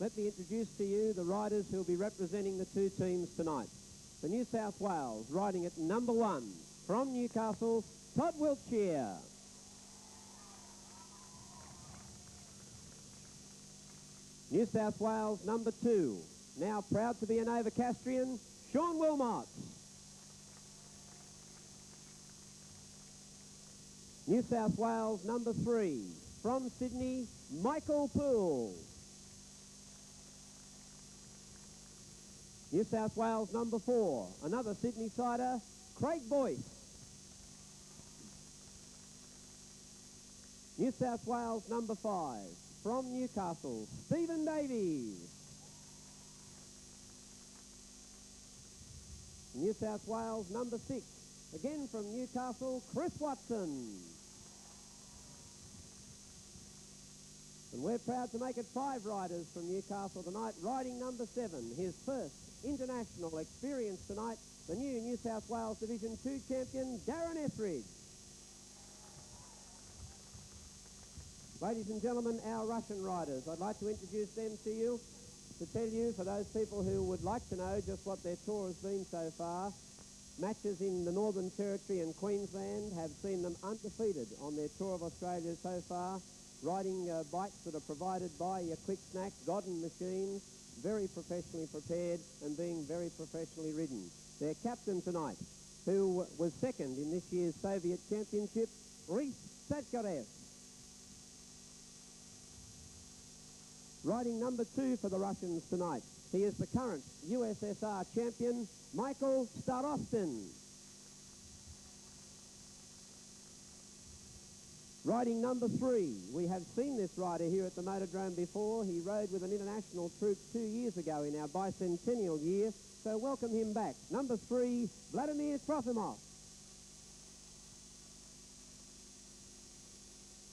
let me introduce to you the riders who will be representing the two teams tonight. For New South Wales, riding at number 1, from Newcastle, Todd Wiltshire. New South Wales, number 2, now proud to be an Novocastrian, Sean Wilmot. New South Wales, number 3, from Sydney, Michael Poole. New South Wales, number 4, another Sydney sider, Craig Boyce. New South Wales, number 5, from Newcastle, Stephen Davies. New South Wales, number 6, again from Newcastle, Chris Watson. And we're proud to make it 5 riders from Newcastle tonight, riding number 7, his first international experience tonight, the New South Wales Division 2 champion, Darren Etheridge. Ladies and gentlemen, our Russian riders, I'd like to introduce them to you, to tell you, for those people who would like to know just what their tour has been so far. Matches in the Northern Territory and Queensland have seen them undefeated on their tour of Australia so far, riding bikes that are provided by your Quick Snack, Godden machines, very professionally prepared and being very professionally ridden. Their captain tonight, who was second in this year's Soviet Championship, Rhys Sadkarev. Riding number 2 for the Russians tonight, he is the current USSR champion, Michael Starostin. Riding number 3, we have seen this rider here at the Motordrome before. He rode with an international troop 2 years ago in our bicentennial year, so welcome him back. Number 3, Vladimir Trofimov.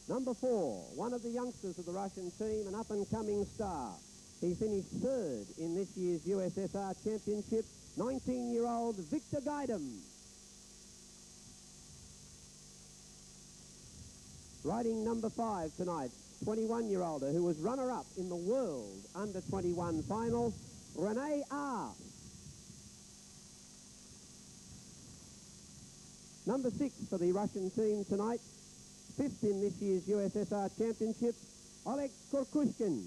Number 4, one of the youngsters of the Russian team, an up-and-coming star. He finished 3rd in this year's USSR Championship, 19-year-old Victor Gaidam. Riding number 5 tonight, 21-year-older who was runner-up in the World Under-21 final, Rene R. Number 6 for the Russian team tonight, 5th in this year's USSR Championship, Oleg Kurkushkin.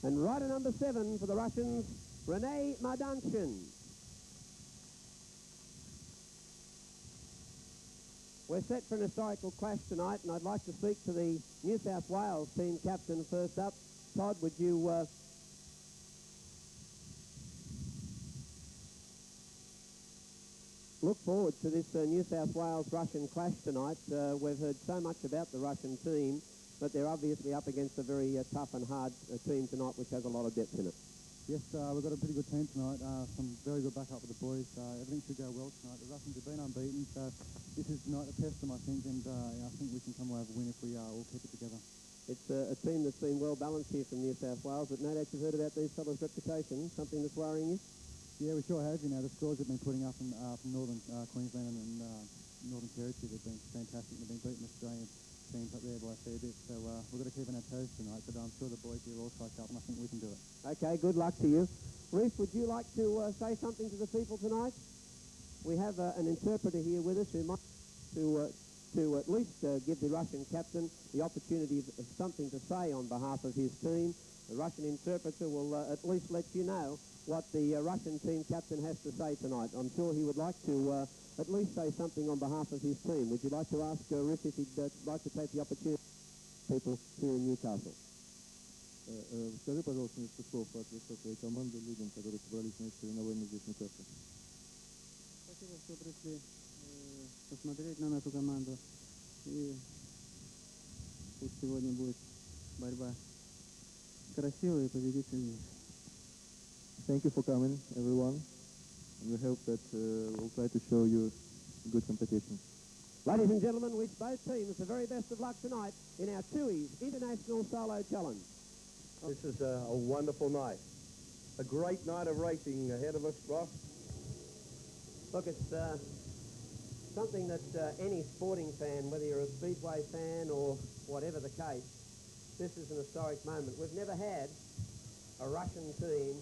And rider number 7 for the Russians, Rene Mardanshin. We're set for an historical clash tonight, and I'd like to speak to the New South Wales team captain first up. Todd, would you look forward to this New South Wales-Russian clash tonight? We've heard so much about the Russian team, but they're obviously up against a very tough and hard team tonight, which has a lot of depth in it. Yes, we've got a pretty good team tonight. Some very good backup with the boys. Everything should go well tonight. The Russians have been unbeaten, so this is tonight to test them, I think, and I think we can come away with a win if we all keep it together. It's a team that's been well balanced here from New South Wales, but no doubt you've heard about these fellows' reputation, something that's worrying you? Yeah, we sure have. You know, the scores have been putting up from northern Queensland and Northern Territory. They've been fantastic. They've been beating Australian teams up there by a fair bit, so we've got to keep on our toes tonight, but I'm sure the boys here are all psyched up, and I think we can do it. Okay, good luck to you. Rhys, would you like to say something to the people tonight? We have an interpreter here with us who might to at least give the Russian captain the opportunity of something to say on behalf of his team. The Russian interpreter will at least let you know what the Russian team captain has to say tonight. I'm sure he would like to at least say something on behalf of his team. Would you like to ask Rhys if he'd like to take the opportunity people here in Newcastle? Скажи, пожалуйста, несколько слов от лица своей команды людям, которые собрались на соревнования здесь в Ньюкасле. Спасибо, что пришли посмотреть на нашу команду. И пусть сегодня будет борьба красивая и победит сильнейший. Thank you for coming, everyone. And we hope that we'll try to show you good competition. Ladies and gentlemen, wish both teams the very best of luck tonight in our TUI's International Solo Challenge. This is a wonderful night. A great night of racing ahead of us, Ross. Look, it's something that any sporting fan, whether you're a Speedway fan or whatever the case, this is an historic moment. We've never had a Russian team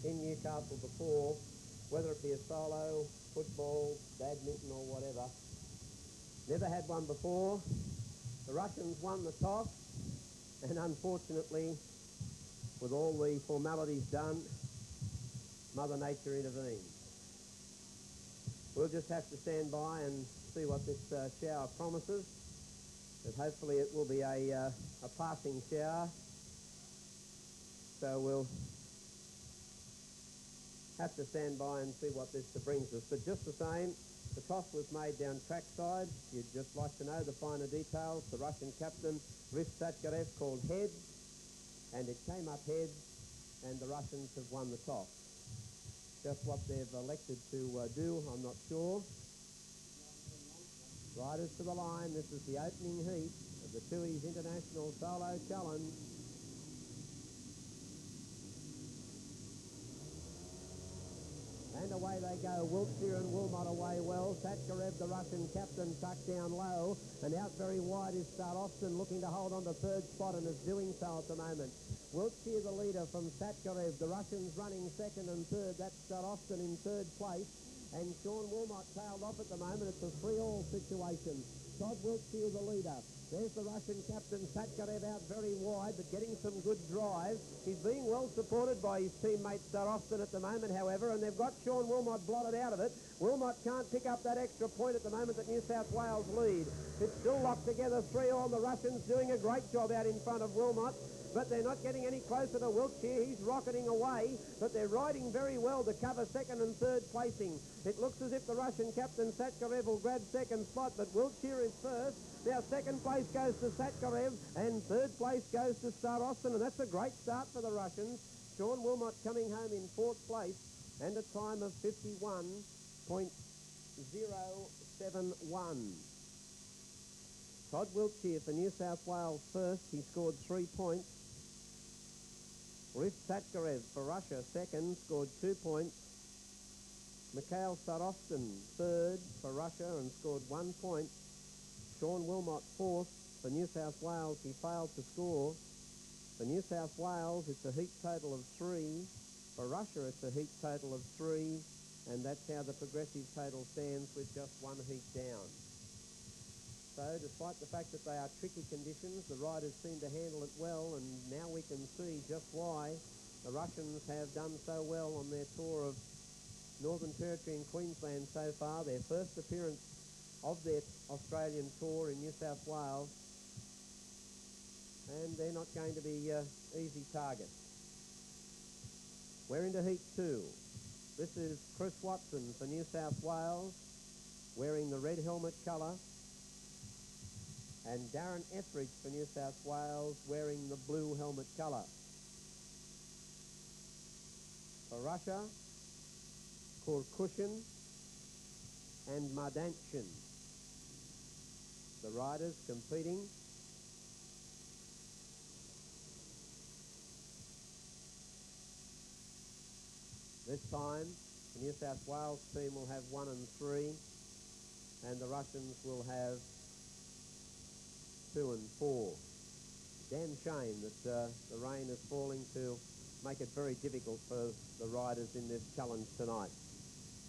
in Newcastle before, whether it be a solo, football, badminton or whatever. Never had one before. The Russians won the toss, and unfortunately, with all the formalities done, Mother Nature intervened. We'll just have to stand by and see what this shower promises, and hopefully it will be a passing shower. So we'll have to stand by and see what this brings us. But just the same, the toss was made down trackside. You'd just like to know the finer details. The Russian captain, Rif Satkarev, called heads, and it came up heads, and the Russians have won the toss. Just what they've elected to do, I'm not sure. Riders to the line. This is the opening heat of the Tui's International Solo Challenge. And away they go. Wiltshire and Wilmot away well. Satkarev, the Russian captain, tucked down low. And out very wide is Starostin, looking to hold on to third spot and is doing so at the moment. Wiltshire the leader from Satkarev. The Russians running second and third. That's Starostin in third place. And Sean Wilmot tailed off at the moment. It's a 3-all situation. Todd Wiltshire the leader. There's the Russian captain, Satkarev, out very wide, but getting some good drive. He's being well supported by his teammate Starostin at the moment, however, and they've got Sean Wilmot blotted out of it. Wilmot can't pick up that extra point at the moment that New South Wales lead. It's still locked together 3-all. The Russians doing a great job out in front of Wilmot, but they're not getting any closer to Wiltshire. He's rocketing away, but they're riding very well to cover second and third placing. It looks as if the Russian captain, Satkarev, will grab second spot, but Wiltshire is first. Now second place goes to Satkarev, and third place goes to Starostin, and that's a great start for the Russians. Sean Wilmot coming home in fourth place, and a time of 51.071. Todd Wiltshire for New South Wales first. He scored 3 points. Rif Satkarev for Russia second, scored 2 points. Mikhail Starostin third for Russia and scored 1 point. Sean Wilmot fourth for New South Wales. He failed to score. For New South Wales, it's a heat total of 3. For Russia, it's a heat total of 3. And that's how the progressive total stands, with just one heat down. So despite the fact that they are tricky conditions, the riders seem to handle it well, and now we can see just why the Russians have done so well on their tour of Northern Territory and Queensland so far. Their first appearance of their Australian tour in New South Wales, and they're not going to be easy targets. We're into heat 2. This is Chris Watson for New South Wales, wearing the red helmet colour, and Darren Etheridge for New South Wales, wearing the blue helmet colour. For Russia, Korkushin and Mardanshin, the riders competing. This time, the New South Wales team will have 1 and 3, and the Russians will have 2 and 4. Damn shame that the rain is falling to make it very difficult for the riders in this challenge tonight.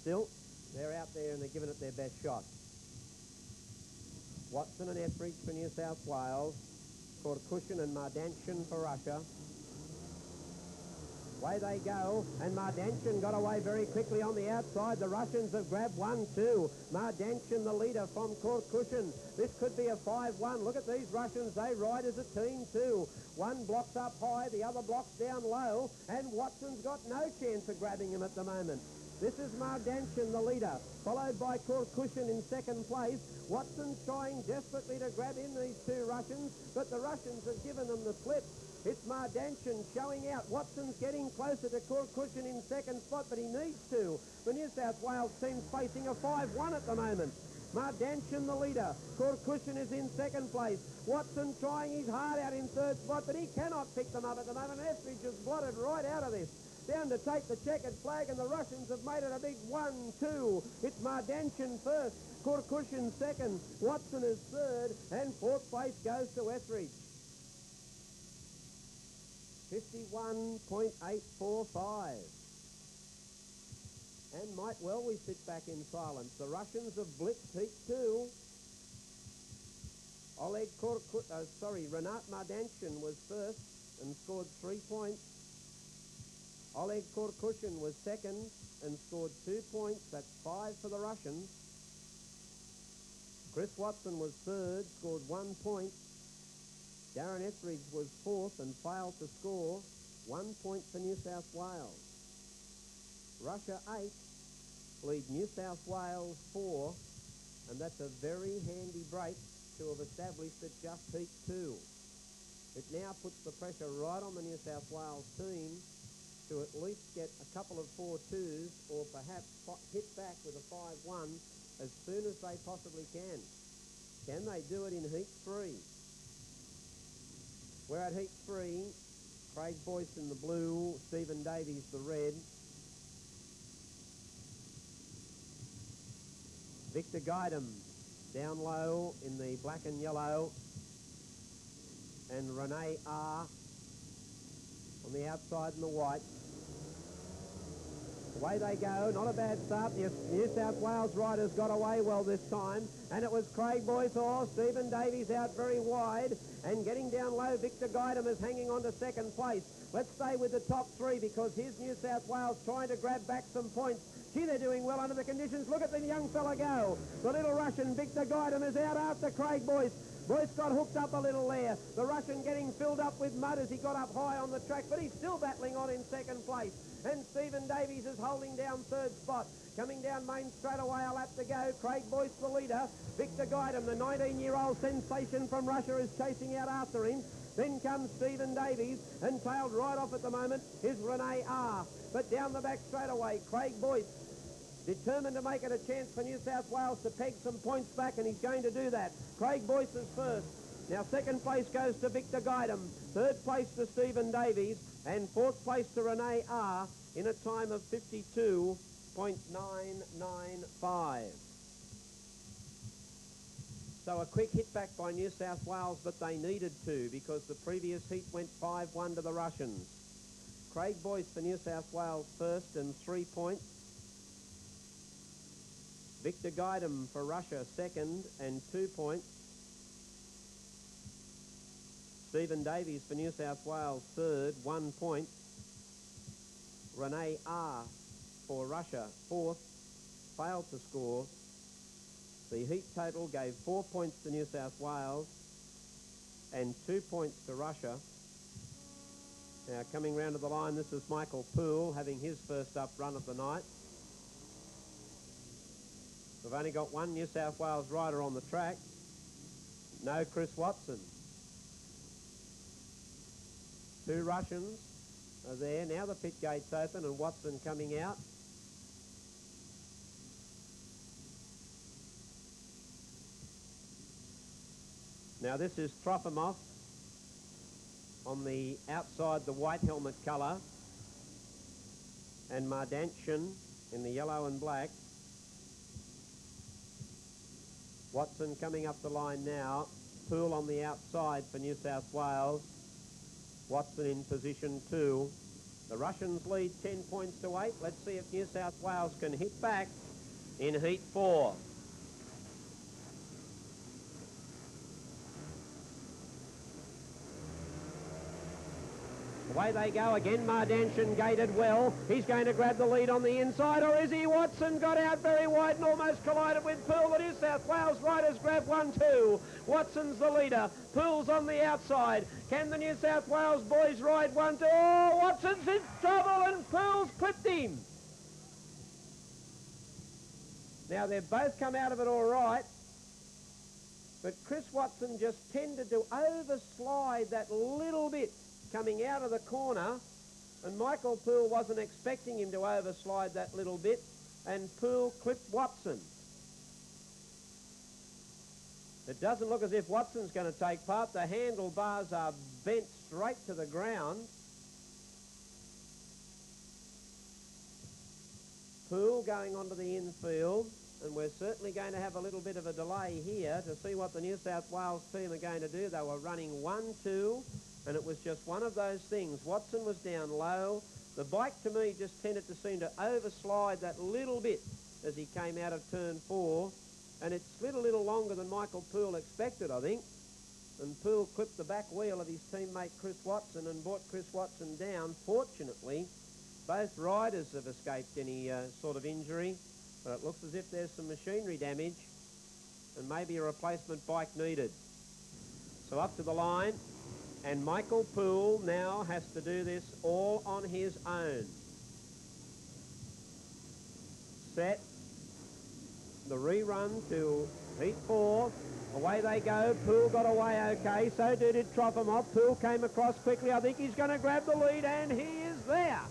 Still, they're out there and they're giving it their best shot. Watson and Etheridge for New South Wales, Korkushin and Mardanshin for Russia. Away they go, and Mardanshin got away very quickly on the outside. The Russians have grabbed 1-2. Mardanshin, the leader from Korkushin. This could be a 5-1. Look at these Russians. They ride as a team too. One blocks up high, the other blocks down low, and Watson's got no chance of grabbing him at the moment. This is Mardanshin, the leader, followed by Korkushin in second place. Watson's trying desperately to grab in these two Russians, but the Russians have given them the slip. It's Mardanshin showing out. Watson's getting closer to Korkushin in second spot, but he needs to. The New South Wales team's facing a 5-1 at the moment. Mardanshin the leader. Korkushin is in second place. Watson trying his heart out in third spot, but he cannot pick them up at the moment. Etheridge is blotted right out of this. Down to take the checkered flag, and the Russians have made it a big 1-2. It's Mardanshin first, Korkushin second, Watson is third, and fourth place goes to Etheridge. 51.845. And might well we sit back in silence. The Russians have blitzed heat 2. Renat Mardanshin was first and scored 3 points. Oleg Korkushin was second and scored 2 points. That's 5 for the Russians. Chris Watson was third, scored 1 point. Darren Etheridge was fourth and failed to score. 1 point for New South Wales. Russia 8 lead New South Wales 4, and that's a very handy break to have established at just heat 2. It now puts the pressure right on the New South Wales team to at least get a couple of 4-2s or perhaps hit back with a 5-1 as soon as they possibly can. Can they do it in heat 3? We're at heat 3. Craig Boyce in the blue, Stephen Davies the red. Victor Guidam down low in the black and yellow, and Renee R on the outside in the white. Away they go, not a bad start. The New South Wales riders got away well this time, and it was Craig Boyce or Stephen Davies out very wide, and getting down low, Victor Guidam is hanging on to second place. Let's stay with the top 3 because here's New South Wales trying to grab back some points. Gee, they're doing well under the conditions. Look at the young fella go. The little Russian, Victor Guidam, is out after Craig Boyce. Boyce got hooked up a little there. The Russian getting filled up with mud as he got up high on the track, but he's still battling on in second place. And Stephen Davies is holding down third spot. Coming down main straight away, a lap to go. Craig Boyce the leader. Victor Guidam, the 19-year-old sensation from Russia, is chasing out after him. Then comes Stephen Davies, and tailed right off at the moment is Renee R. But down the back straight away, Craig Boyce, determined to make it a chance for New South Wales to peg some points back, and he's going to do that. Craig Boyce is first. Now second place goes to Victor Guidam, third place to Stephen Davies, and fourth place to Renee R in a time of 52.995. So a quick hit back by New South Wales, but they needed to because the previous heat went 5-1 to the Russians. Craig Boyce for New South Wales first and 3 points. Victor Guidam for Russia second and 2 points. Stephen Davies for New South Wales third, 1 point. Renee R for Russia fourth, failed to score. The heat total gave 4 points to New South Wales and 2 points to Russia. Now coming round to the line, this is Michael Poole having his first up run of the night. We've only got one New South Wales rider on the track. No Chris Watson. 2 Russians are there. Now the pit gate's open and Watson coming out. Now this is Trofimov on the outside, the white helmet colour, and Mardanshin in the yellow and black. Watson coming up the line now. Poole on the outside for New South Wales. Watson in position 2. The Russians lead 10 points to 8. Let's see if New South Wales can hit back in heat 4. Away they go again. Mardanshin gated well. He's going to grab the lead on the inside, or is he? Watson got out very wide and almost collided with Poole. The New South Wales riders grab 1-2. Watson's the leader. Poole's on the outside. Can the New South Wales boys ride 1-2? Oh, Watson's in trouble and Poole's clipped him. Now they've both come out of it all right, but Chris Watson just tended to overslide that little bit coming out of the corner, and Michael Poole wasn't expecting him to overslide that little bit, and Poole clipped Watson. It doesn't look as if Watson's going to take part. The handlebars are bent straight to the ground. Poole going onto the infield, and we're certainly going to have a little bit of a delay here to see what the New South Wales team are going to do. They were running 1-2 And it was just one of those things. Watson was down low. The bike, to me, just tended to seem to overslide that little bit as he came out of turn 4. And it slid a little longer than Michael Poole expected, I think. And Poole clipped the back wheel of his teammate Chris Watson and brought Chris Watson down. Fortunately, both riders have escaped any sort of injury, but it looks as if there's some machinery damage and maybe a replacement bike needed. So up to the line, and Michael Poole now has to do this all on his own. Set. The rerun to heat 4. Away they go. Poole got away okay. So did Trofimov. Poole came across quickly. I think he's going to grab the lead, and he is there.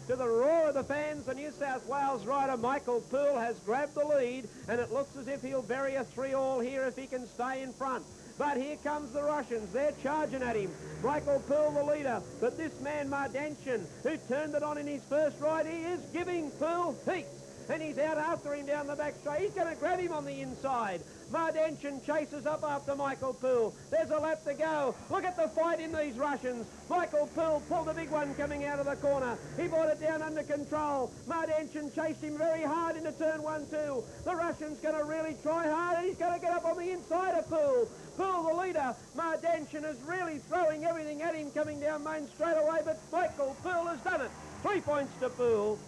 To the roar of the fans, the New South Wales rider Michael Poole has grabbed the lead, and it looks as if he'll bury a 3-all here if he can stay in front. But here comes the Russians. They're charging at him. Michael Poole, the leader. But this man, Mardanshin, who turned it on in his first ride, he is giving Poole heat. And he's out after him down the back straight. He's going to grab him on the inside. Mardanshin chases up after Michael Poole. There's a lap to go. Look at the fight in these Russians. Michael Poole pulled a big one coming out of the corner. He brought it down under control. Mardanshin chased him very hard into turn 1-2. The Russian's going to really try hard, and he's going to get up on the inside of Poole. Poole, the leader. Mardanshin is really throwing everything at him coming down main straight away, but Michael Poole has done it. 3 points to Poole.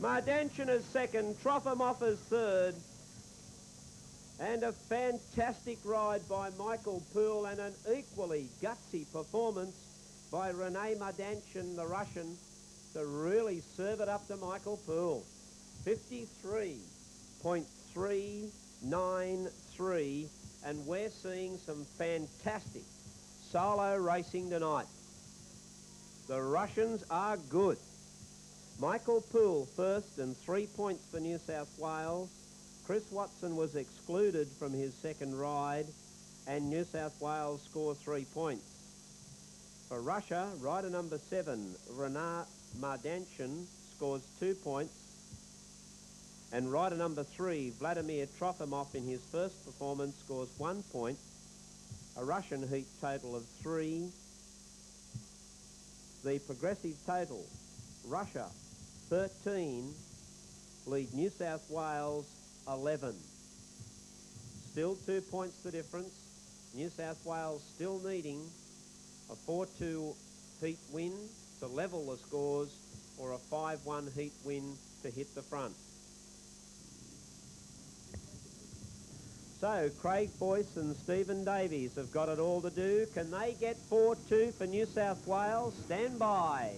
Mardanshin is second, Trofimov is third. And a fantastic ride by Michael Poole and an equally gutsy performance by Rene Mardanshin, the Russian, to really serve it up to Michael Poole. 53.393, and we're seeing some fantastic solo racing tonight. The Russians are good. Michael Poole first and 3 points for New South Wales. Chris Watson was excluded from his second ride, and New South Wales scored 3 points. For Russia, rider number 7, Rene Mardanshin, scores 2 points, and rider number 3, Vladimir Trofimov, in his first performance scores 1 point. A Russian heat total of 3. The progressive total, Russia 13, lead New South Wales 11. Still 2 points the difference. New South Wales still needing a 4-2 heat win to level the scores, or a 5-1 heat win to hit the front. So Craig Boyce and Stephen Davies have got it all to do. Can they get 4-2 for New South Wales? Stand by.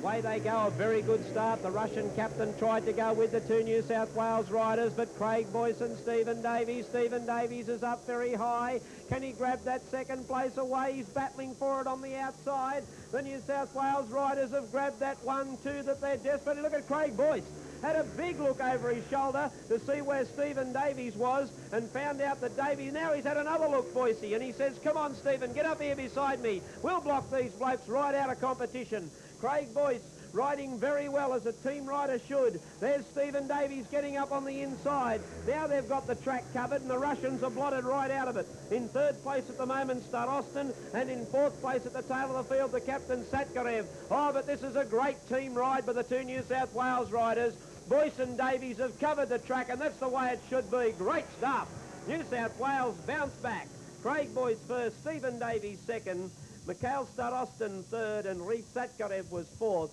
Away they go, a very good start. The Russian captain tried to go with the 2 New South Wales riders, but Craig Boyce and Stephen Davies. Stephen Davies is up very high. Can he grab that second place away? He's battling for it on the outside. The New South Wales riders have grabbed that 1-2 that they're desperate. Look at Craig Boyce. Had a big look over his shoulder to see where Stephen Davies was, and found out that Davies, now he's had another look, Boycey, and he says, come on, Stephen, get up here beside me. We'll block these blokes right out of competition. Craig Boyce riding very well, as a team rider should. There's Stephen Davies getting up on the inside. Now they've got the track covered, and the Russians are blotted right out of it. In third place at the moment, Starostin, and in fourth place at the tail of the field, the captain, Satkarev. Oh, but this is a great team ride by the 2 New South Wales riders. Boyce and Davies have covered the track, and that's the way it should be. Great stuff. New South Wales bounce back. Craig Boyce first, Stephen Davies second, Mikhail Starostin third, and Reef Satkarev was fourth,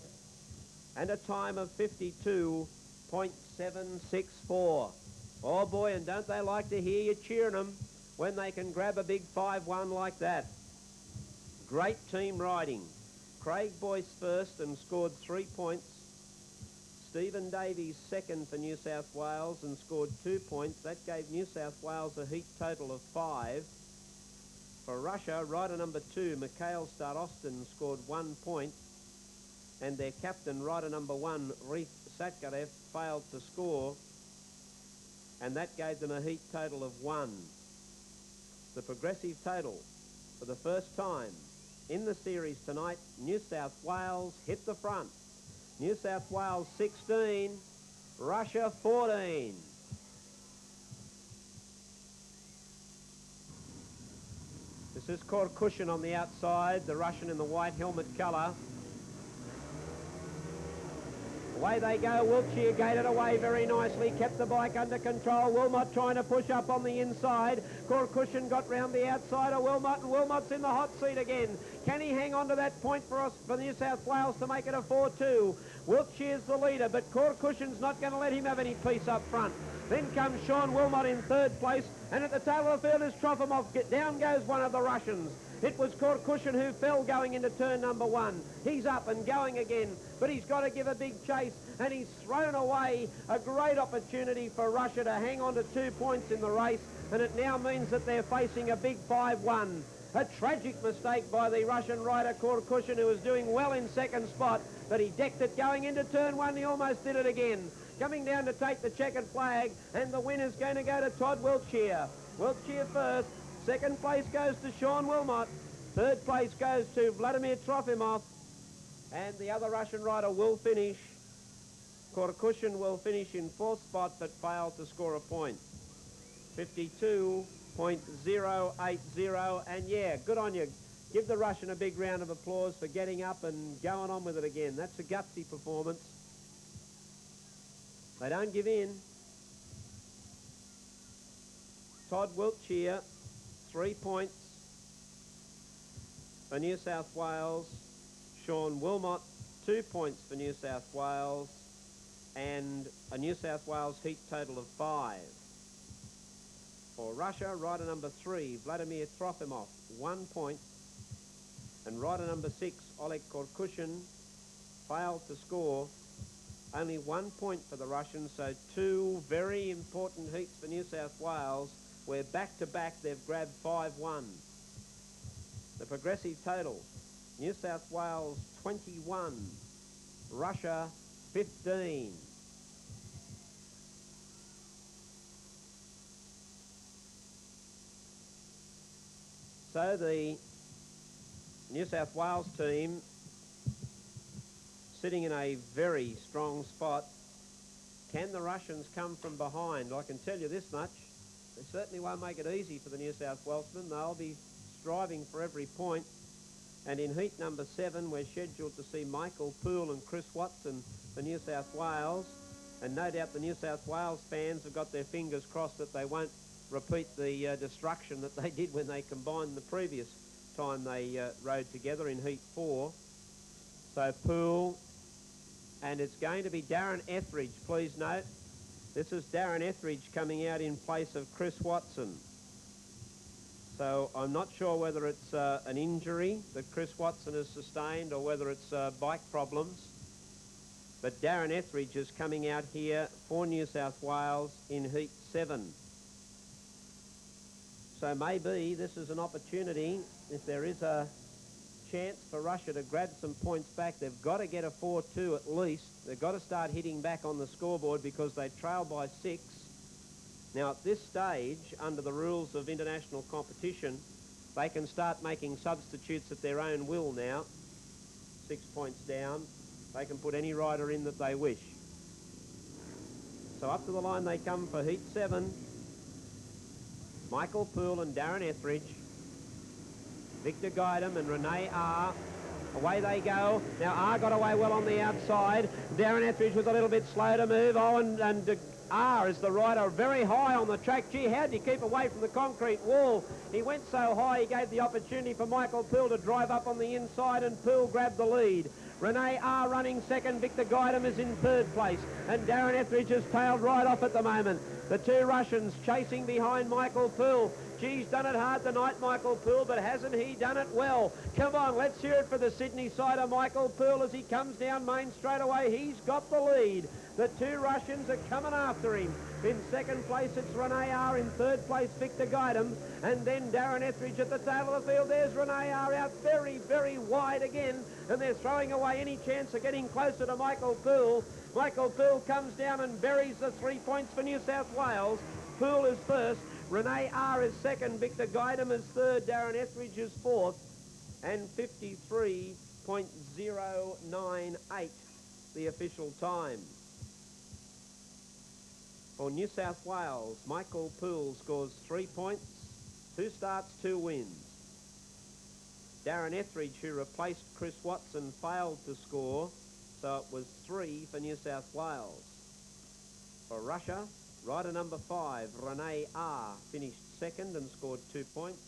and a time of 52.764. Oh boy, and don't they like to hear you cheering them when they can grab a big 5-1 like that. Great team riding. Craig Boyce first and scored 3 points. Stephen Davies second for New South Wales and scored 2 points. That gave New South Wales a heat total of 5. For Russia, rider number 2, Mikhail Starostin, scored 1 point. And their captain, rider number 1, Reef Satkarev, failed to score. And that gave them a heat total of 1. The progressive total, for the first time in the series tonight, New South Wales hit the front. New South Wales 16, Russia 14. This is Korkushin on the outside, the Russian in the white helmet colour. Away they go. Wiltshire gated away very nicely, kept the bike under control. Wilmot trying to push up on the inside. Korkushin got round the outside of Wilmot, and Wilmot's in the hot seat again. Can he hang on to that point for us, for New South Wales, to make it a 4-2? Wiltshire's the leader, but Korkushin's not going to let him have any peace up front. Then comes Sean Wilmot in third place, and at the tail of the field is Trofimov. Down goes one of the Russians. It was Korkushin who fell going into turn number 1. He's up and going again, but he's got to give a big chase, and he's thrown away a great opportunity for Russia to hang on to 2 points in the race, and it now means that they're facing a big 5-1. A tragic mistake by the Russian rider Korkushin, who was doing well in second spot, but he decked it going into turn 1. He almost did it again. Coming down to take the checkered flag, and the winner's going to go to Todd Wiltshire. Wiltshire first. Second place goes to Sean Wilmot. Third place goes to Vladimir Trofimov. And the other Russian rider will finish. Korkushin will finish in fourth spot, but failed to score a point. 52.080. And yeah, good on you. Give the Russian a big round of applause for getting up and going on with it again. That's a gutsy performance. They don't give in. Todd Wiltshire, 3 points for New South Wales. Sean Wilmot, 2 points for New South Wales, and a New South Wales heat total of 5. For Russia, rider number 3, Vladimir Trofimov, 1 point, and rider number 6, Oleg Korkushin, failed to score. Only 1 point for the Russians, so 2 very important heats for New South Wales, where back-to-back they've grabbed 5-1. The progressive total, New South Wales 21, Russia 15. So the New South Wales team sitting in a very strong spot. Can the Russians come from behind? I can tell you this much. They certainly won't make it easy for the New South Welshmen. They'll be striving for every point. And in heat number 7, we're scheduled to see Michael Poole and Chris Watson for New South Wales. And no doubt the New South Wales fans have got their fingers crossed that they won't repeat the destruction that they did when they combined the previous time they rode together in heat 4. So Poole, and it's going to be Darren Etheridge, please note. This is Darren Etheridge coming out in place of Chris Watson. So I'm not sure whether it's an injury that Chris Watson has sustained or whether it's bike problems. But Darren Etheridge is coming out here for New South Wales in heat 7. So maybe this is an opportunity, if there is a chance for Russia to grab some points back. They've got to get a 4-2 at least. They've got to start hitting back on the scoreboard because they trail by 6. Now at this stage, under the rules of international competition, they can start making substitutes at their own will now. 6 points down. They can put any rider in that they wish. So up to the line they come for heat 7. Michael Poole and Darren Etheridge. Victor Guidham and Renee R. Away they go. Now R got away well on the outside. Darren Etheridge was a little bit slow to move. Oh, and R is the rider very high on the track. Gee, how did he keep away from the concrete wall? He went so high he gave the opportunity for Michael Poole to drive up on the inside, and Poole grabbed the lead. Renee R running second. Victor Guidham is in third place, and Darren Etheridge has tailed right off at the moment. The 2 Russians chasing behind Michael Poole. Geez, done it hard tonight, Michael Poole, but hasn't he done it well? Come on, let's hear it for the Sydney side of Michael Poole as he comes down main straight away. He's got the lead. The 2 Russians are coming after him. In second place, it's Renee R. In third place, Victor Guidham. And then Darren Etheridge at the tail of the field. There's Renee R. out very, very wide again. And they're throwing away any chance of getting closer to Michael Poole. Michael Poole comes down and buries the 3 points for New South Wales. Poole is first. Renee R. is second. Victor Guidham is third. Darren Etheridge is fourth. And 53.098, the official time. For New South Wales, Michael Poole scores 3 points, 2 starts, 2 wins. Darren Etheridge, who replaced Chris Watson, failed to score, so it was 3 for New South Wales. For Russia, rider number 5, Renee R, finished second and scored 2 points.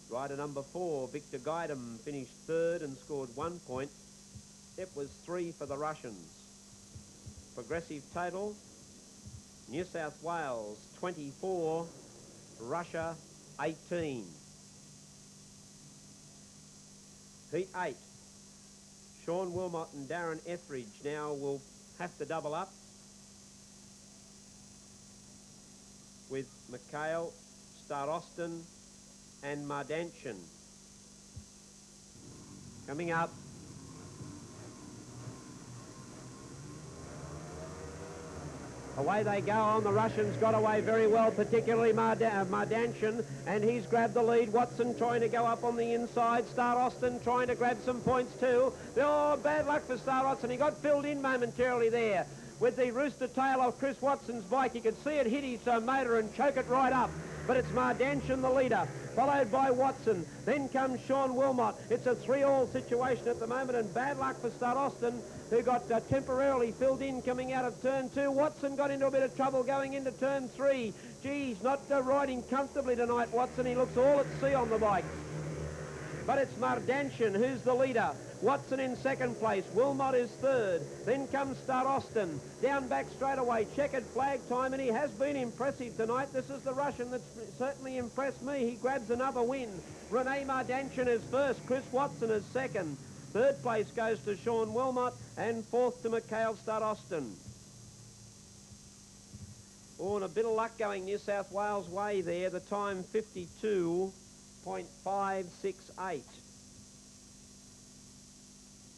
Rider number 4, Victor Guidam, finished third and scored 1 point. It was 3 for the Russians. Progressive total, New South Wales 24, Russia 18. Heat 8. Sean Wilmot and Darren Etheridge now will have to double up with Mikhail Starostin and Mardanshan. Coming up, away they go on. The Russians got away very well, particularly Mardanshan, and he's grabbed the lead. Watson trying to go up on the inside. Starostin trying to grab some points too. Oh, bad luck for Starostin. He got filled in momentarily there with the rooster tail of Chris Watson's bike. You could see it hit his motor and choke it right up. But it's Mardanshan, the leader, followed by Watson. Then comes Sean Wilmot. It's a 3-all situation at the moment, and bad luck for Starostin, who got temporarily filled in coming out of turn 2. Watson got into a bit of trouble going into turn 3. Geez, not riding comfortably tonight, Watson. He looks all at sea on the bike. But it's Mardanshan who's the leader. Watson in second place. Wilmot is third. Then comes Starostin. Down back straight away. Checkered flag time, and he has been impressive tonight. This is the Russian that's certainly impressed me. He grabs another win. Renee Mardanshan is first. Chris Watson is second. Third place goes to Sean Wilmot, and fourth to Mikhail Starostin. Oh, and a bit of luck going New South Wales way there. The time 52.568.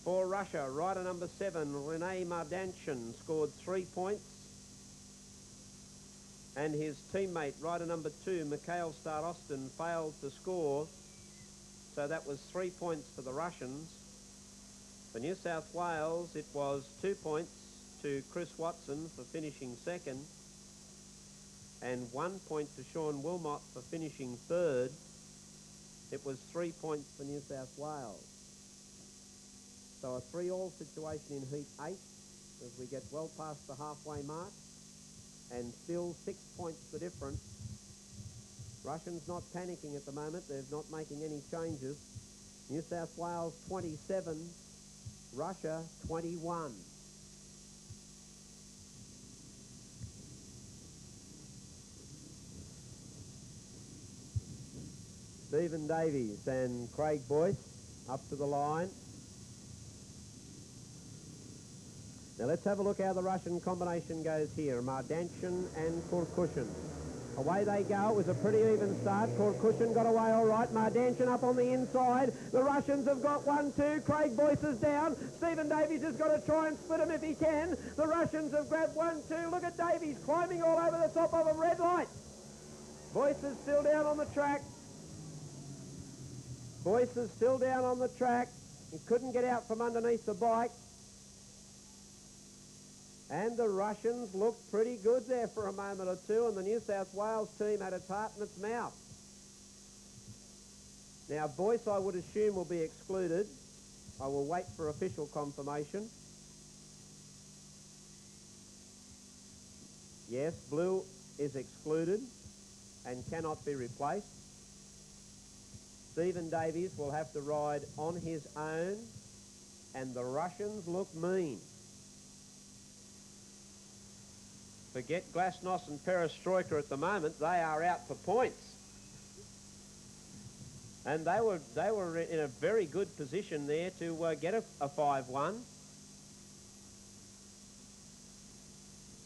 For Russia, rider number 7, Renee Mardanshan, scored 3 points. And his teammate, rider number 2, Mikhail Starostin, failed to score. So that was 3 points for the Russians. For New South Wales, it was 2 points to Chris Watson for finishing second, and 1 point to Sean Wilmot for finishing third. It was 3 points for New South Wales. So a 3-all situation in Heat 8 as we get well past the halfway mark, and still 6 points the difference. Russians not panicking at the moment. They're not making any changes. New South Wales 27, Russia 21. Stephen Davies and Craig Boyce up to the line. Now let's have a look how the Russian combination goes here. Mardanshan and Kurkushin. Away they go. It was a pretty even start. Kurkushin got away all right. Mardanshan up on the inside. The Russians have got 1-2. Craig Boyce is down. Stephen Davies has got to try and split him if he can. The Russians have grabbed 1-2. Look at Davies climbing all over the top of a red light. Boyce is still down on the track. Boyce is still down on the track. He couldn't get out from underneath the bike. And the Russians looked pretty good there for a moment or two, and the New South Wales team had its heart in its mouth. Now, Boyce, I would assume, will be excluded. I will wait for official confirmation. Yes, Blue is excluded and cannot be replaced. Stephen Davies will have to ride on his own, and the Russians look mean. Forget Glasnost and Perestroika at the moment. They are out for points. And they were in a very good position there to get a 5-1.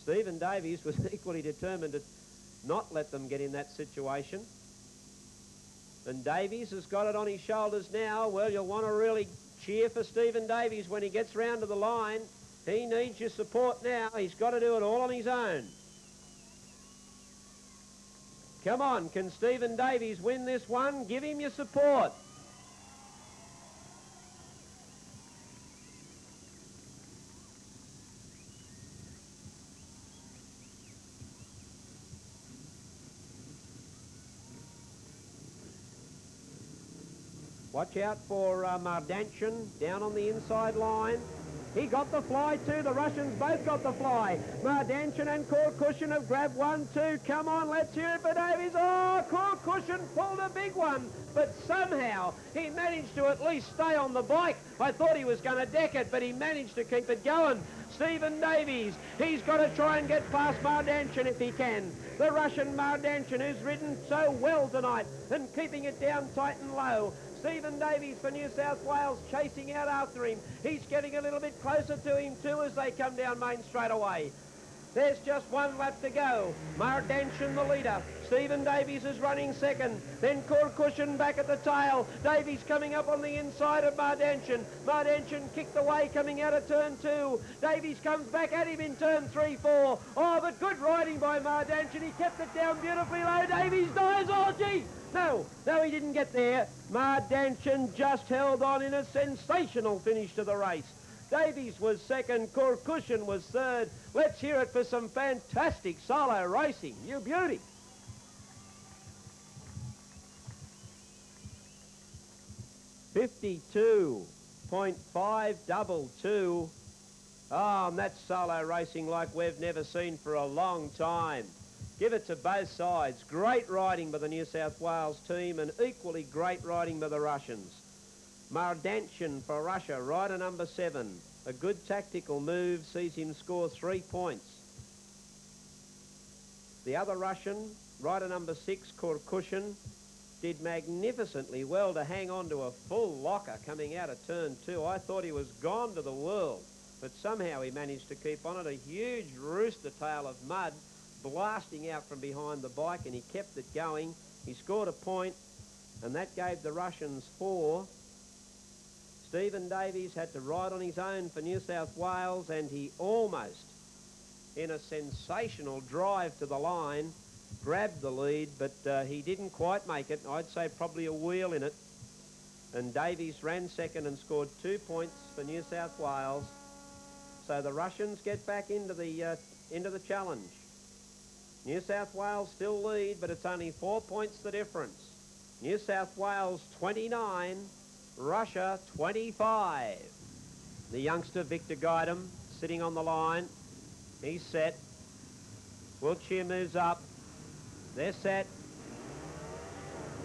Stephen Davies was equally determined to not let them get in that situation. And Davies has got it on his shoulders now. Well, you'll want to really cheer for Stephen Davies when he gets round to the line. He needs your support now. He's got to do it all on his own. Come on, can Stephen Davies win this one? Give him your support. Watch out for Mardanchin down on the inside line. He got the fly too. The Russians both got the fly. Mardanchin and Korkushin have grabbed 1, 2. Come on, let's hear it for Davies. Oh, Korkushin pulled a big one, but somehow he managed to at least stay on the bike. I thought he was going to deck it, but he managed to keep it going. Stephen Davies, he's got to try and get past Mardanchin if he can. The Russian Mardanchin, who's ridden so well tonight and keeping it down tight and low. Stephen Davies for New South Wales chasing out after him. He's getting a little bit closer to him too as they come down Main straight away. There's just 1 lap to go. Mardanchin the leader. Stephen Davies is running second. Then Korkushin back at the tail. Davies coming up on the inside of Mardanchin. Mardanchin kicked away coming out of turn 2. Davies comes back at him in turn 3, 4. Oh, but good riding by Mardanchin. He kept it down beautifully low. Davies dies. Oh, gee. No, he didn't get there. Mardanchin just held on in a sensational finish to the race. Davies was second, Korkushin was third. Let's hear it for some fantastic solo racing. You beauty. $52.522. Oh, and that's solo racing like we've never seen for a long time. Give it to both sides. Great riding by the New South Wales team and equally great riding by the Russians. Mardanchin for Russia, rider number 7. A good tactical move sees him score 3 points. The other Russian, rider number 6, Korkushin, did magnificently well to hang on to a full locker coming out of turn 2. I thought he was gone to the world, but somehow he managed to keep on it. A huge rooster tail of mud blasting out from behind the bike, and he kept it going. He scored a point, and that gave the Russians 4. Stephen Davies had to ride on his own for New South Wales, and he almost, in a sensational drive to the line, grabbed the lead, but he didn't quite make it. I'd say probably a wheel in it. And Davies ran second and scored 2 points for New South Wales. So the Russians get back into the challenge. New South Wales still lead, but it's only 4 points the difference. New South Wales 29, Russia 25. The youngster Victor Guidem sitting on the line. He's set. Wiltshire moves up. They're set.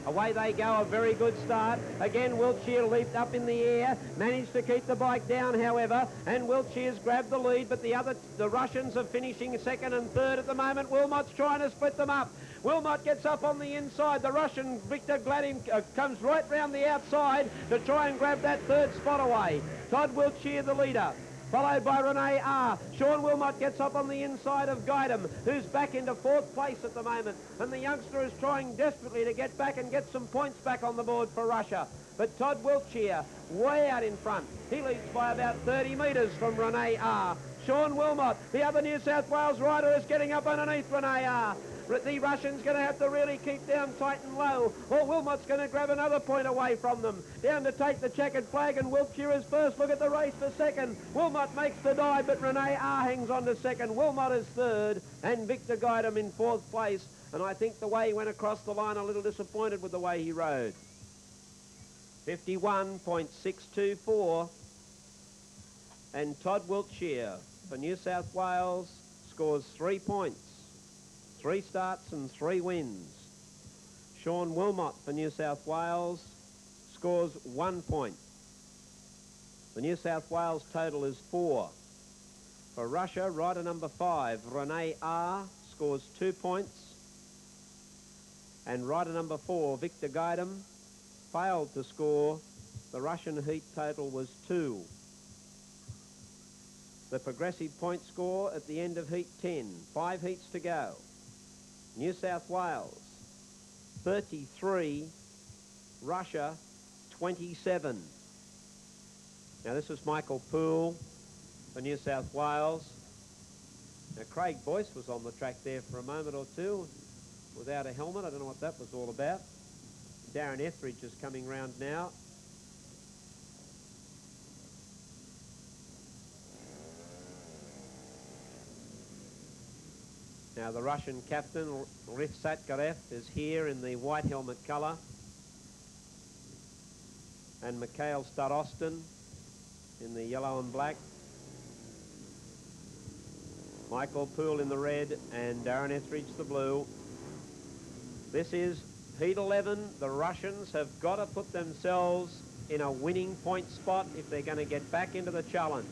Away they go, a very good start. Again, Wiltshire leaped up in the air, managed to keep the bike down, however, and Wiltshire's grabbed the lead, but the Russians are finishing second and third at the moment. Wilmot's trying to split them up. Wilmot gets up on the inside. The Russian Victor Gladim comes right round the outside to try and grab that third spot away. Todd Wiltshire the leader, followed by Renee R. Sean Wilmot gets up on the inside of Guidem, who's back into 4th place at the moment. And the youngster is trying desperately to get back and get some points back on the board for Russia. But Todd Wiltshire, way out in front. He leads by about 30 metres from Renee R. Sean Wilmot, the other New South Wales rider, is getting up underneath Renee R. The Russians going to have to really keep down tight and low, or Wilmot's going to grab another point away from them. Down to take the checkered flag, and Wiltshire is first. Look at the race for second. Wilmot makes the dive, but Renee R hangs on to second. Wilmot is third, and Victor Guidem in 4th place. And I think the way he went across the line, a little disappointed with the way he rode. 51.624. And Todd Wiltshire for New South Wales scores 3 points. 3 starts and 3 wins. Sean Wilmot for New South Wales scores 1 point. The New South Wales total is 4. For Russia, rider number 5, Renee R, scores 2 points. And rider number 4, Victor Guidem, failed to score. The Russian heat total was 2. The progressive point score at the end of heat 10. 5 heats to go. New South Wales 33, Russia 27. Now this is Michael Poole for New South Wales. Now Craig Boyce was on the track there for a moment or two without a helmet. I don't know what that was all about. Darren Etheridge is coming round now. Now the Russian captain, Rif Satkarev, is here in the white helmet colour. and Mikhail Stud-Austin in the yellow and black. Michael Poole in the red and Darren Etheridge the blue. This is Heat 11. The Russians have got to put themselves in a winning point spot if they're going to get back into the challenge.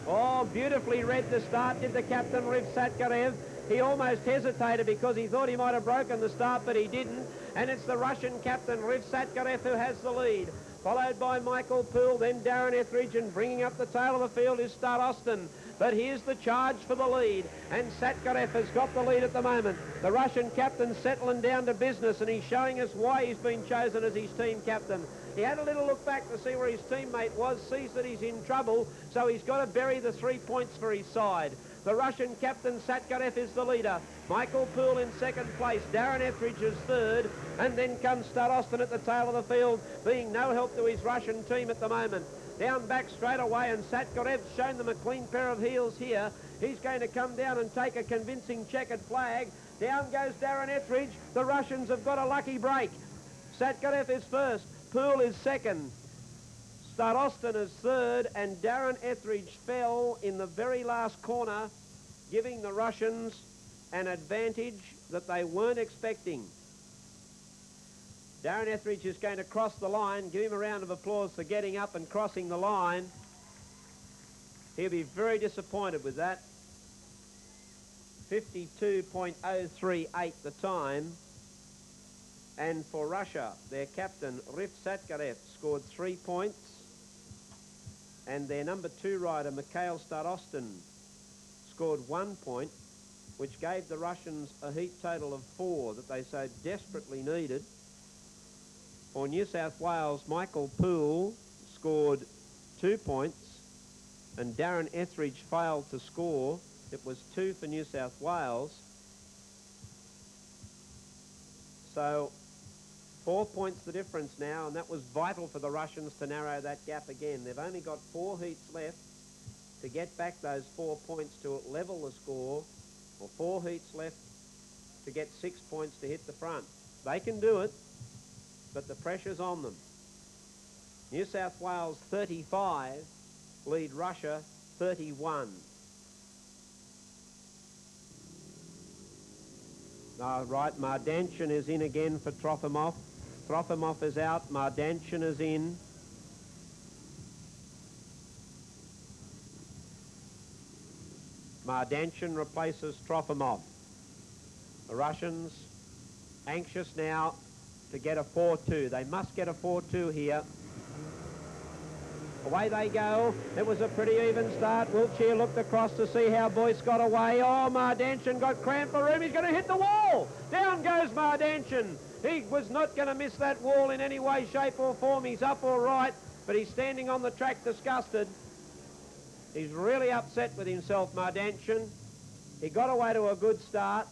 Oh, beautifully read the start, did the captain, Riv Satkarev. He almost hesitated because he thought he might have broken the start, but he didn't. And it's the Russian captain, Riv Satkarev, who has the lead, followed by Michael Poole, then Darren Etheridge, and bringing up the tail of the field is Stud-Austin. But here's the charge for the lead, and Satkarev has got the lead at the moment. The Russian captain settling down to business, and he's showing us why he's been chosen as his team captain. He had a little look back to see where his teammate was, sees that he's in trouble, so he's got to bury the 3 points for his side. The Russian captain, Satkarev, is the leader. Michael Poole in second place. Darren Etheridge is third. And then comes Stud-Austin at the tail of the field, being no help to his Russian team at the moment. Down back straight away, and Satkarev's shown them a clean pair of heels here. He's going to come down and take a convincing checkered flag. Down goes Darren Etheridge. The Russians have got a lucky break. Satkarev is first. Poole is second. Stud-Austin is third, and Darren Etheridge fell in the very last corner, giving the Russians an advantage that they weren't expecting. Darren Etheridge is going to cross the line. Give him a round of applause for getting up and crossing the line. He'll be very disappointed with that. 52.038 the time. And for Russia, their captain, Riv Satkarev, scored 3 points. And their number 2 rider, Mikhail Stud-Austin, scored 1 point, which gave the Russians a heat total of 4 that they so desperately needed. For New South Wales, Michael Poole scored 2 points, and Darren Etheridge failed to score. It was 2 for New South Wales. So 4 points the difference now, and that was vital for the Russians to narrow that gap again. They've only got 4 heats left to get back those 4 points to level the score, or 4 heats left to get 6 points to hit the front. They can do it, but the pressure's on them. New South Wales 35 lead Russia 31. Right, Mardanchin is in again for Trofimov. Trofimov is out, Mardanchin is in. Mardanchin replaces Trofimov. The Russians anxious now to get a 4-2. They must get a 4-2 here. Away they go. It was a pretty even start. Wiltshire looked across to see how Boyce got away. Oh, Mardanchin got cramped for room. He's going to hit the wall. Down goes Mardanchin. He was not going to miss that wall in any way, shape or form. He's up all right, but he's standing on the track disgusted. He's really upset with himself, Mardanchin. He got away to a good start,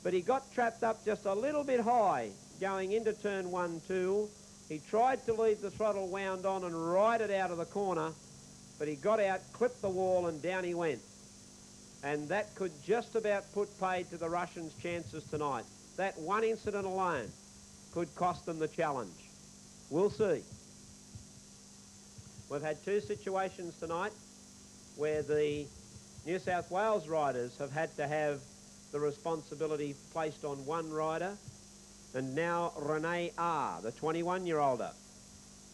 but he got trapped up just a little bit high going into turn 1-2. He tried to leave the throttle wound on and ride it out of the corner, but he got out, clipped the wall, and down he went. And that could just about put paid to the Russians' chances tonight. That one incident alone could cost them the challenge. We'll see. We've had 2 situations tonight where the New South Wales riders have had to have the responsibility placed on one rider. And now Renee R., the 21-year-older,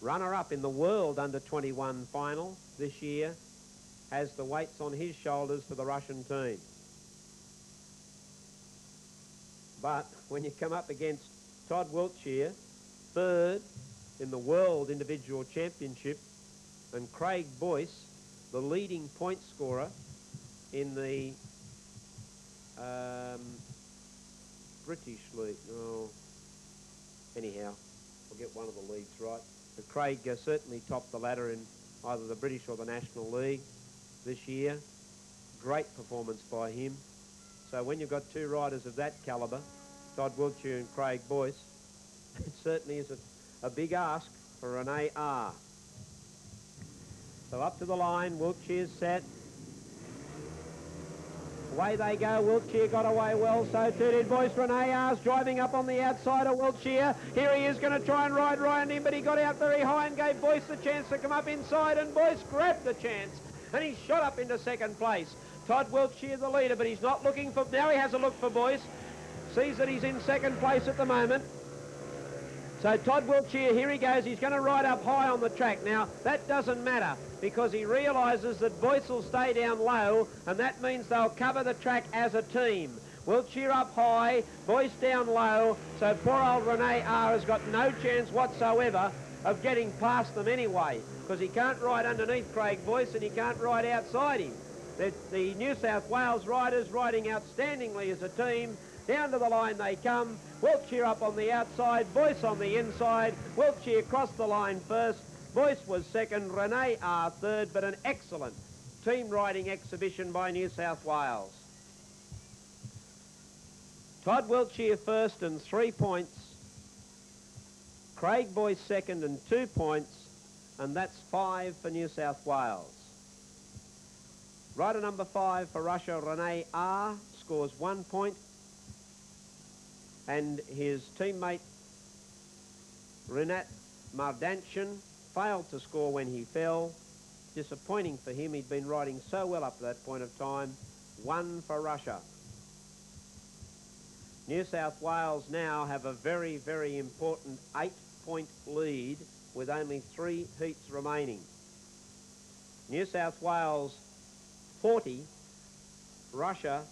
runner-up in the World Under-21 final this year, has the weights on his shoulders for the Russian team. But when you come up against Todd Wiltshire, 3rd in the World Individual Championship, and Craig Boyce, the leading point scorer in the British League. Oh, anyhow, I'll get one of the leagues right. But Craig certainly topped the ladder in either the British or the National League this year. Great performance by him. So when you've got 2 riders of that calibre, Todd Wiltshire and Craig Boyce, it certainly is a big ask for Renee R. So up to the line, Wiltshire's set. Away they go. Wiltshire got away well. So too did Boyce. Renee R's driving up on the outside of Wiltshire. Here he is going to try and ride Ryan in, but he got out very high and gave Boyce the chance to come up inside, and Boyce grabbed the chance and he shot up into second place. Todd Wiltshire the leader, but he's not looking for... Now he has a look for Boyce. Sees that he's in second place at the moment. So Todd Wiltshire, here he goes. He's going to ride up high on the track. Now, that doesn't matter because he realises that Boyce will stay down low, and that means they'll cover the track as a team. Wiltshire up high, Boyce down low, so poor old Renee R has got no chance whatsoever of getting past them anyway, because he can't ride underneath Craig Boyce and he can't ride outside him. The New South Wales riders riding outstandingly as a team. Down to the line they come. Wiltshire up on the outside, Boyce on the inside. Wiltshire crossed the line first. Boyce was second, Renee R third, but an excellent team riding exhibition by New South Wales. Todd Wiltshire first and 3 points. Craig Boyce second and 2 points, and that's 5 for New South Wales. Rider number 5 for Russia, Renee R, scores 1 point. And his teammate, Rinat Mardanchan, failed to score when he fell. Disappointing for him. He'd been riding so well up to that point of time. 1 for Russia. New South Wales now have a very, very important 8-point lead with only 3 heats remaining. New South Wales 40, Russia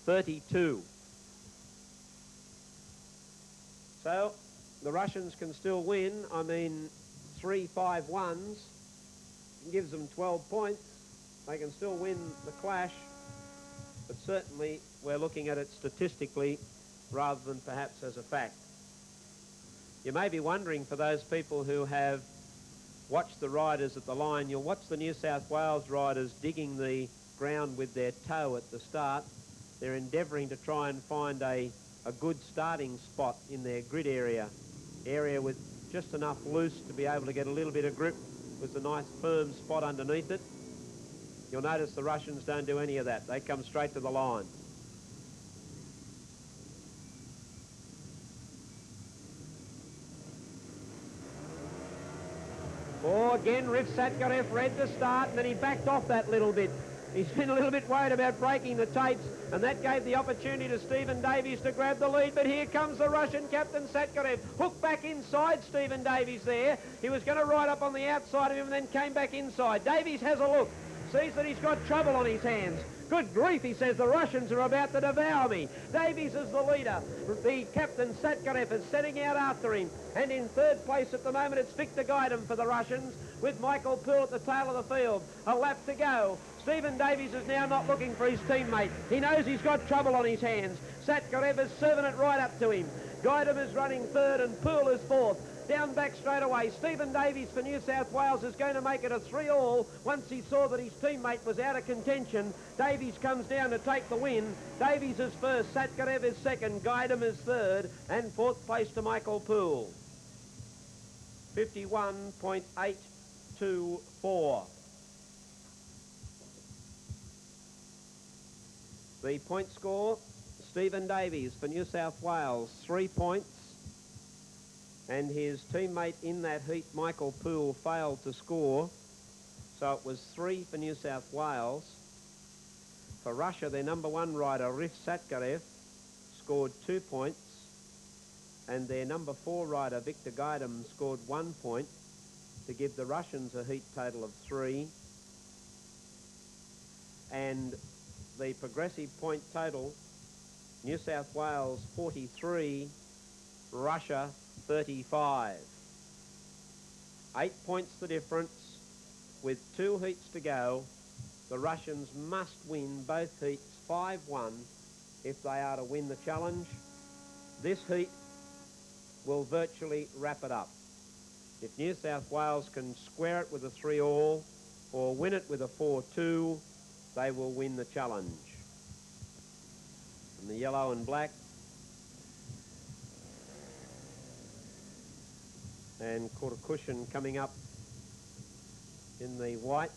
32. So the Russians can still win. I mean, 3-5-1s gives them 12 points. They can still win the clash, but certainly we're looking at it statistically rather than perhaps as a fact. You may be wondering, for those people who have watched the riders at the line, you'll watch the New South Wales riders digging the ground with their toe at the start. They're endeavouring to try and find a good starting spot in their grid area with just enough loose to be able to get a little bit of grip with a nice firm spot underneath it. You'll notice the Russians don't do any of that. They come straight to the line. Oh, again, Rif Satkarev read the start, and then he backed off that little bit. He's been a little bit worried about breaking the tapes, and that gave the opportunity to Stephen Davies to grab the lead. But here comes the Russian captain, Satkarev. Hooked back inside Stephen Davies there. He was going to ride up on the outside of him and then came back inside. Davies has a look, sees that he's got trouble on his hands. Good grief, he says, the Russians are about to devour me. Davies is the leader. The captain, Satkarev, is setting out after him. And in third place at the moment, it's Victor Guidem for the Russians, with Michael Poole at the tail of the field. A lap to go. Stephen Davies is now not looking for his teammate. He knows he's got trouble on his hands. Satkarev is serving it right up to him. Guidem is running third and Poole is fourth. Down back straight away. Stephen Davies for New South Wales is going to make it a 3-all once he saw that his teammate was out of contention. Davies comes down to take the win. Davies is first, Satkarev is second, Guidem is third, and fourth place to Michael Poole. 51.824. The point score, Stephen Davies for New South Wales, 3 points. And his teammate in that heat, Michael Poole, failed to score. So it was 3 for New South Wales. For Russia, their number 1 rider, Rif Satkarev, scored 2 points. And their number 4 rider, Victor Guidem, scored 1 point to give the Russians a heat total of 3. And the progressive point total, New South Wales 43, Russia 35. 8 points the difference. With 2 heats to go, the Russians must win both heats 5-1 if they are to win the challenge. This heat will virtually wrap it up. If New South Wales can square it with a 3-all or win it with a 4-2, they will win the challenge. And the yellow and black. And Kurkushin coming up in the white.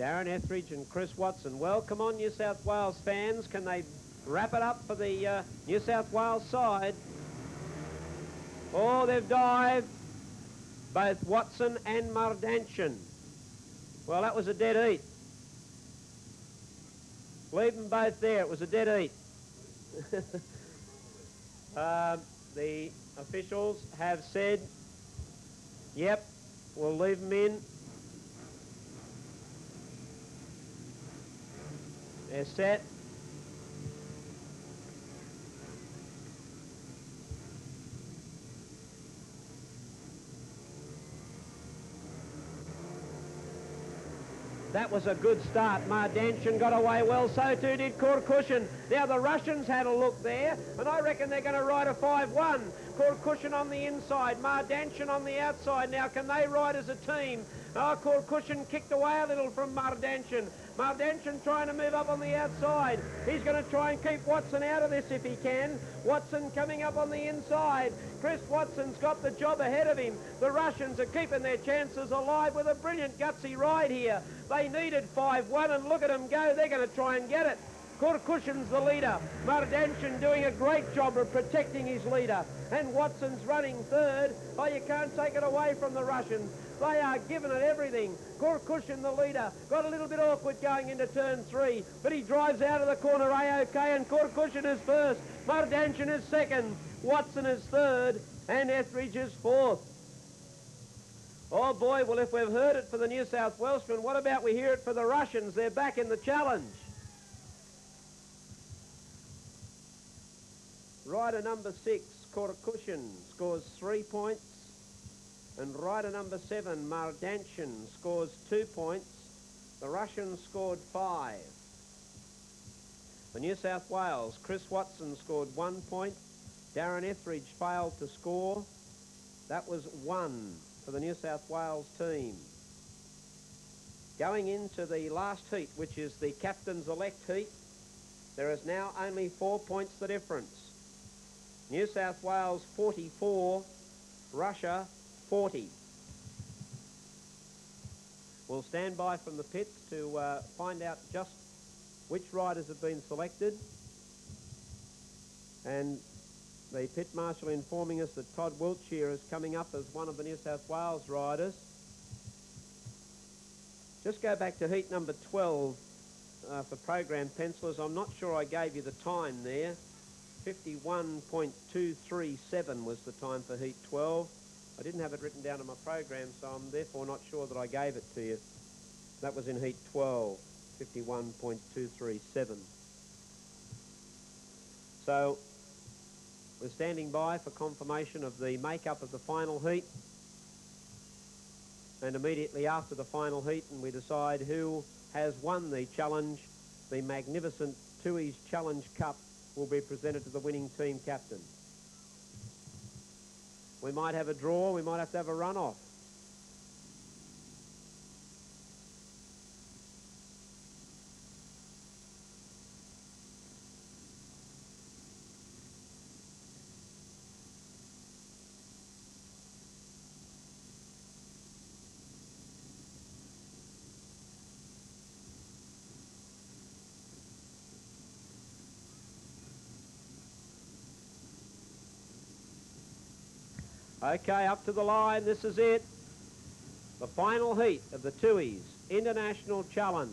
Darren Etheridge and Chris Watson. Well, come on, New South Wales fans. Can they wrap it up for the New South Wales side? Oh, they've dived, both Watson and Mardanchin. Well, that was a dead heat. Leave them both there. It was a dead heat. The officials have said, yep, we'll leave them in. They're set. That was a good start. Mardanchin got away well, so too did Kurkushin. Now the Russians had a look there, and I reckon they're going to ride a 5-1. Kurkushin on the inside, Mardanchin on the outside. Now can they ride as a team? Oh, Kurkushin kicked away a little from Mardanchin. Mardanchin trying to move up on the outside. He's going to try and keep Watson out of this if he can. Watson coming up on the inside. Chris Watson's got the job ahead of him. The Russians are keeping their chances alive with a brilliant gutsy ride here. They needed 5-1 and look at them go. They're going to try and get it. Kurkushin's the leader. Mardanchin doing a great job of protecting his leader. And Watson's running third. Oh, you can't take it away from the Russians. They are giving it everything. Kurkushin, the leader, got a little bit awkward going into turn 3, but he drives out of the corner A-OK, and Kurkushin is first. Mardanchin is second. Watson is third, and Etheridge is fourth. Oh boy, well if we've heard it for the New South Welshmen, what about we hear it for the Russians? They're back in the challenge. Rider number 6, Kurkushin, scores 3 points. And rider number 7, Mardanchin, scores 2 points. The Russians scored 5. For New South Wales, Chris Watson scored 1 point. Darren Etheridge failed to score. That was 1 for the New South Wales team. Going into the last heat, which is the captain's elect heat, there is now only 4 points the difference. New South Wales 44, Russia 40. We'll stand by from the pits to find out just which riders have been selected. And the pit marshal informing us that Todd Wiltshire is coming up as one of the New South Wales riders. Just go back to heat number 12 for program pencilers. I'm not sure I gave you the time there. 51.237 was the time for heat 12. I didn't have it written down on my program, so I'm therefore not sure that I gave it to you. That was in heat 12, 51.237. So we're standing by for confirmation of the makeup of the final heat. And immediately after the final heat, and we decide who has won the challenge, the magnificent Tooheys Challenge Cup will be presented to the winning team captain. We might have a draw, we might have to have a run-off. Okay, up to the line, this is it. The final heat of the Tooheys International Challenge.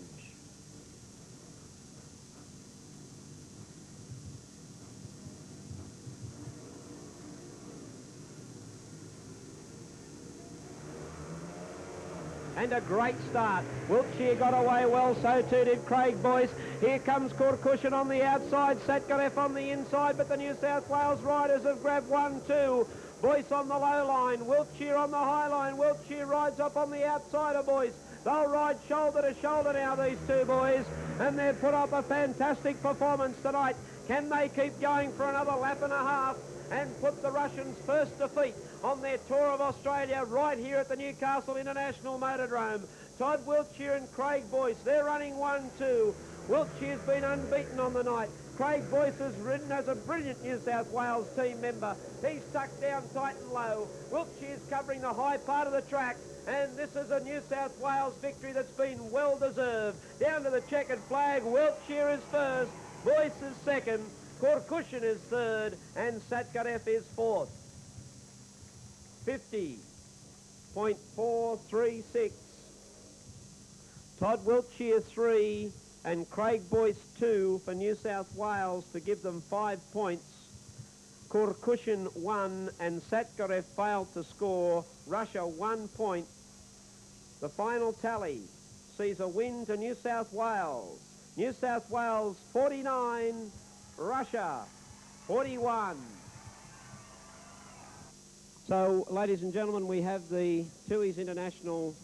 And a great start. Wiltshire got away well, so too did Craig Boyce. Here comes Kurkushin on the outside, Satkarev on the inside, but the New South Wales riders have grabbed 1-2. Boyce on the low line, Wiltshire on the high line. Wiltshire rides up on the outside of Boyce. They'll ride shoulder to shoulder now, these two boys, and they've put up a fantastic performance tonight. Can they keep going for another lap and a half and put the Russians first defeat on their tour of Australia right here at the Newcastle International Motordrome? Todd Wiltshire and Craig Boyce, they're running 1-2. Wiltshire's been unbeaten on the night. Craig Boyce has ridden as a brilliant New South Wales team member. He's tucked down tight and low. Wiltshire's covering the high part of the track, And this is a New South Wales victory that's been well deserved. Down to the checkered flag, Wiltshire is first, Boyce is second, Korkushin is third, and Satkarev is fourth. 50.436. Todd Wiltshire 3 and Craig Boyce 2 for New South Wales to give them 5 points. Korkushin 1 and Satkarev failed to score. Russia 1 point. The final tally sees a win to New South Wales. New South Wales 49, Russia 41. So, ladies and gentlemen, we have the Tui's International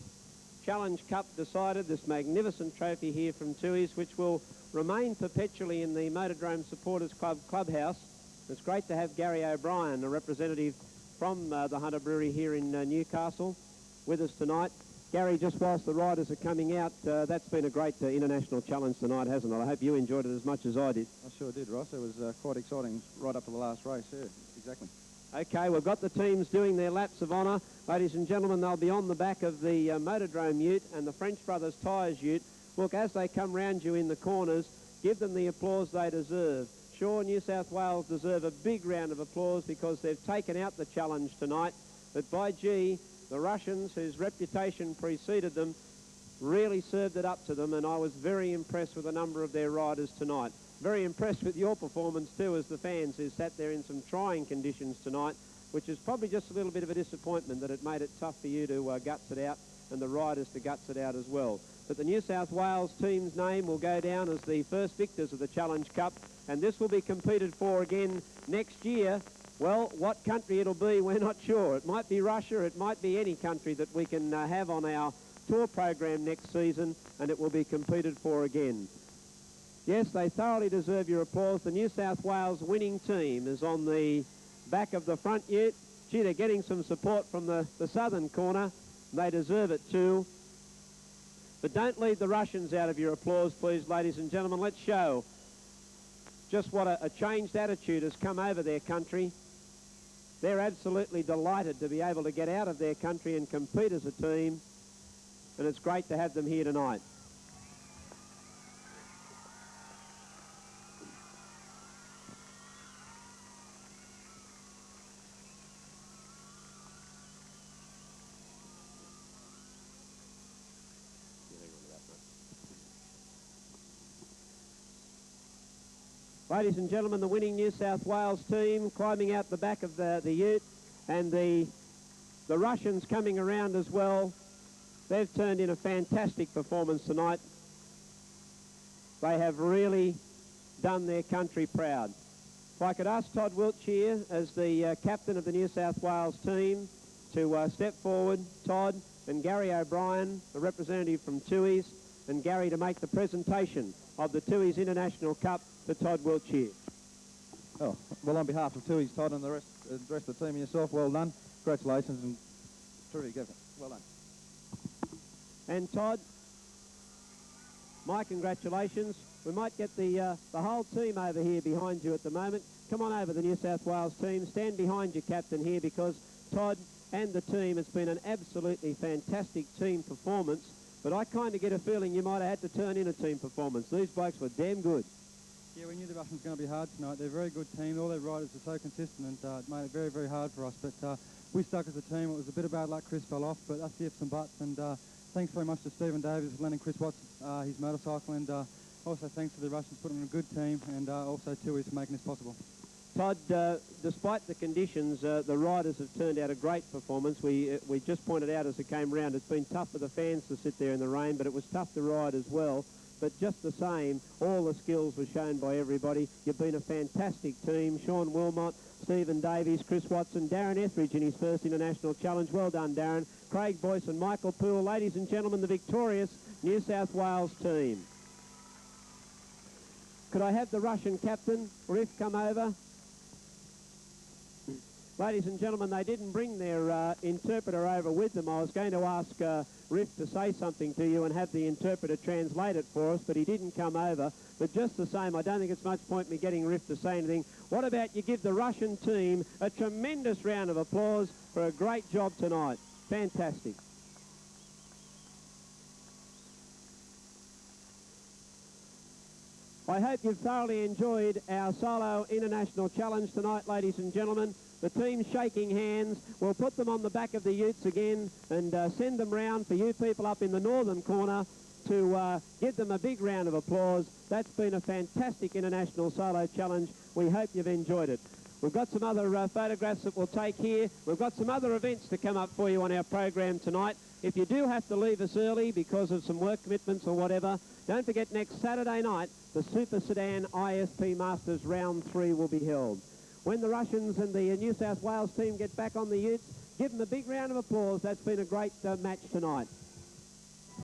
Challenge Cup decided, this magnificent trophy here from Tui's, which will remain perpetually in the Motordrome Supporters Club clubhouse. It's great to have Gary O'Brien, a representative from the Hunter Brewery here in Newcastle, with us tonight. Gary, just whilst the riders are coming out, that's been a great international challenge tonight, hasn't it? I hope you enjoyed it as much as I did. I sure did, Ross. It was quite exciting right up to the last race, yeah, exactly. Okay, we've got the teams doing their laps of honour. Ladies and gentlemen, they'll be on the back of the Motordrome ute and the French Brothers Tyres ute. Look, as they come round you in the corners, give them the applause they deserve. Sure, New South Wales deserve a big round of applause because they've taken out the challenge tonight. But by gee, the Russians, whose reputation preceded them, really served it up to them, and I was very impressed with a number of their riders tonight. Very impressed with your performance too, as the fans who sat there in some trying conditions tonight, which is probably just a little bit of a disappointment that it made it tough for you to guts it out and the riders to guts it out as well. But the New South Wales team's name will go down as the first victors of the Challenge Cup, and this will be competed for again next year. Well, what country it'll be, we're not sure. It might be Russia, it might be any country that we can have on our tour program next season, and it will be competed for again. Yes, they thoroughly deserve your applause. The New South Wales winning team is on the back of the front ute. Gee, they're getting some support from the southern corner. They deserve it too. But don't leave the Russians out of your applause, please, ladies and gentlemen. Let's show just what a changed attitude has come over their country. They're absolutely delighted to be able to get out of their country and compete as a team, and it's great to have them here tonight. Ladies and gentlemen, the winning New South Wales team climbing out the back of the ute, and the Russians coming around as well. They've turned in a fantastic performance tonight. They have really done their country proud. If I could ask Todd Wiltshire, as the captain of the New South Wales team, to step forward, Todd, and Gary O'Brien, the representative from Tui's, and Gary to make the presentation of the Tui's International Cup to Todd Wiltshire. Oh, well, on behalf of Tui's, Todd, and the rest of the team and yourself, well done. Congratulations and terrific effort. Well done. And Todd, my congratulations. We might get the whole team over here behind you at the moment. Come on over, the New South Wales team. Stand behind your captain here, because Todd and the team, it's been an absolutely fantastic team performance. But I kind of get a feeling you might have had to turn in a team performance. These blokes were damn good. Yeah, we knew the Russians were going to be hard tonight. They're a very good team. All their riders are so consistent, and it made it very, very hard for us. But we stuck as a team. It was a bit of bad luck. Chris fell off, but that's the ifs and buts. And thanks very much to Stephen Davies for lending Chris Watts his motorcycle. And also thanks to the Russians putting on a good team, and also Tui's for making this possible. Todd, despite the conditions, the riders have turned out a great performance. We just pointed out as it came round, it's been tough for the fans to sit there in the rain, but it was tough to ride as well. But just the same, all the skills were shown by everybody. You've been a fantastic team. Sean Wilmot, Stephen Davies, Chris Watson, Darren Etheridge in his first international challenge. Well done, Darren. Craig Boyce and Michael Poole. Ladies and gentlemen, the victorious New South Wales team. Could I have the Russian captain, Riff, come over? Ladies and gentlemen, they didn't bring their interpreter over with them. I was going to ask Riff to say something to you and have the interpreter translate it for us, but he didn't come over. But just the same, I don't think it's much point me getting Riff to say anything. What about you give the Russian team a tremendous round of applause for a great job tonight? Fantastic. I hope you've thoroughly enjoyed our Solo International Challenge tonight, ladies and gentlemen. The team's shaking hands. We'll put them on the back of the utes again and send them round for you people up in the northern corner to give them a big round of applause. That's been a fantastic International Solo Challenge. We hope you've enjoyed it. We've got some other photographs that we'll take here. We've got some other events to come up for you on our program tonight. If you do have to leave us early because of some work commitments or whatever, don't forget next Saturday night, the Super Sedan ISP Masters Round 3 will be held. When the Russians and the New South Wales team get back on the utes, give them a big round of applause. That's been a great match tonight.